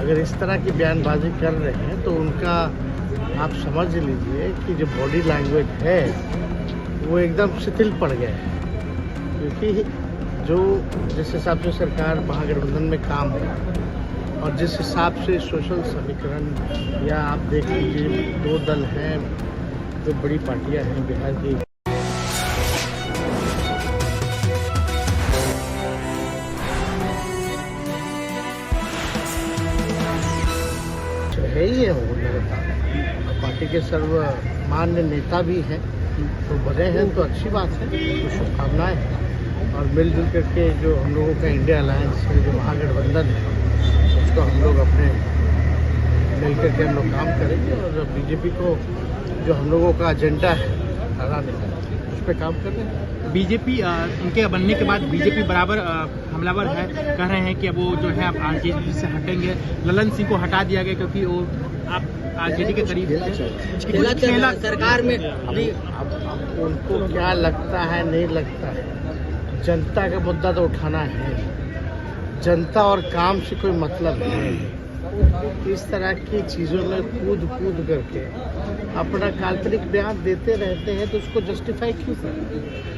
अगर इस तरह की बयानबाजी कर रहे हैं तो उनका आप समझ लीजिए कि जो बॉडी लैंग्वेज है वो एकदम शिथिल पड़ गया है, क्योंकि जो जिस हिसाब से सरकार महागठबंधन में काम हो और जिस हिसाब से सोशल समीकरण, या आप देख लीजिए 2 दल हैं, 2 बड़ी पार्टियां हैं बिहार की। है ही है वो लगातार पार्टी के सर्वमान्य नेता भी हैं, तो बने हैं तो अच्छी बात है, तो शुभकामनाएं हैं। और मिलजुल करके जो हम लोगों का इंडिया अलायंस है, जो महागठबंधन है, उसको हम लोग अपने मिल करके हम लोग काम करेंगे और बीजेपी को जो हम लोगों का एजेंडा है हराने का, उस पर काम कर रहे हैं। बीजेपी इनके बनने के बाद बीजेपी बराबर हमलावर है, कह रहे हैं कि अब वो जो है आप आरजेडी से हटेंगे। ललन सिंह को हटा दिया गया क्योंकि वो आप आरजेडी के करीब सरकार में। अब उनको क्या लगता है नहीं लगता है, जनता का मुद्दा तो उठाना है, जनता और काम से कोई मतलब नहीं है। इस तरह की चीज़ों में कूद करके अपना काल्पनिक बयान देते रहते हैं, तो उसको जस्टिफाई क्यों करें?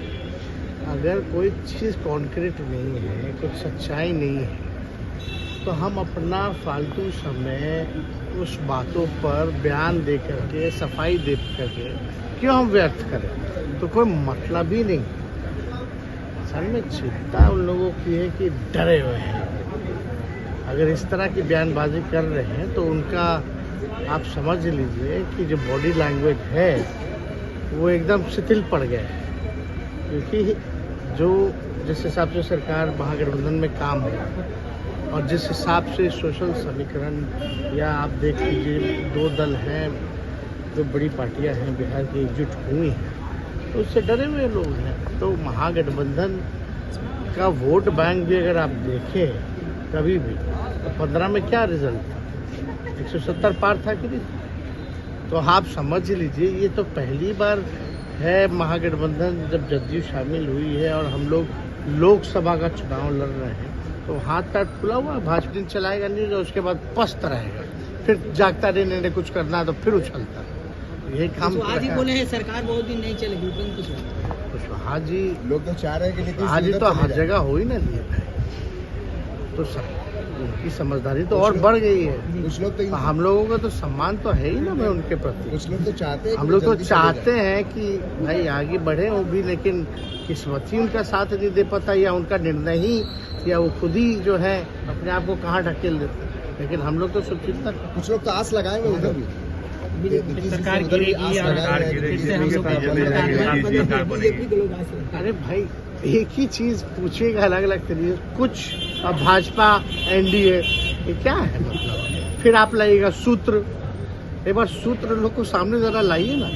अगर कोई चीज़ कॉन्क्रीट नहीं है, कुछ सच्चाई नहीं है, तो हम अपना फालतू समय उस बातों पर बयान दे करके, सफाई दे करके क्यों हम व्यर्थ करें? तो कोई मतलब ही नहीं। असल में चिंता उन लोगों की है कि डरे हुए हैं। अगर इस तरह की बयानबाजी कर रहे हैं तो उनका आप समझ लीजिए कि जो बॉडी लैंग्वेज है वो एकदम शिथिल पड़ गया है, क्योंकि जो जिस हिसाब से सरकार महागठबंधन में काम हो और जिस हिसाब से सोशल समीकरण, या आप देख लीजिए 2 दल हैं, 2 बड़ी पार्टियां हैं बिहार की एकजुट हुई हैं, तो उससे डरे हुए लोग हैं। तो महागठबंधन का वोट बैंक भी अगर आप देखें कभी भी, तो 15 में क्या रिजल्ट था? 170 पार था कि नहीं? तो आप समझ लीजिए ये तो पहली बार है महागठबंधन जब जदयू शामिल हुई है और हम लोग लोकसभा का चुनाव लड़ रहे हैं, तो हाथ पैर खुला हुआ, भाजपा चलाएगा नहीं, तो उसके बाद पस्त रहेगा, फिर जागता नहीं कुछ करना तो फिर उछलता। यही काम तो आज ही बोले हैं सरकार बहुत दिन नहीं चलेगी। कुशवाहा जी लोग तो चाह रहे हैं कि आज ही तो हर जगह हो ही ना दिए, तो उनकी समझदारी तो और बढ़ गई है। कुछ लोग तो हम लोगों का तो सम्मान तो है ही ना भाई उनके प्रति। कुछ लोग तो चाहते हैं, हम लोग तो चाहते हैं कि भाई आगे बढ़े वो भी, लेकिन किस्मत ही उनका साथ नहीं दे पाता, या उनका निर्णय ही, या वो खुद ही जो है अपने आप को कहाँ ढकेल देते हैं। लेकिन हम लोग तो सुचिंता, कुछ लोग तो आस लगाए हुए उधर भी सरकार अरे भाई एक ही चीज पूछेगा अलग अलग तरीके, कुछ अब भाजपा एनडीए ये क्या है मतलब? फिर आप लाइएगा सूत्र, एक बार सूत्र लोग को सामने जरा लाइए ना।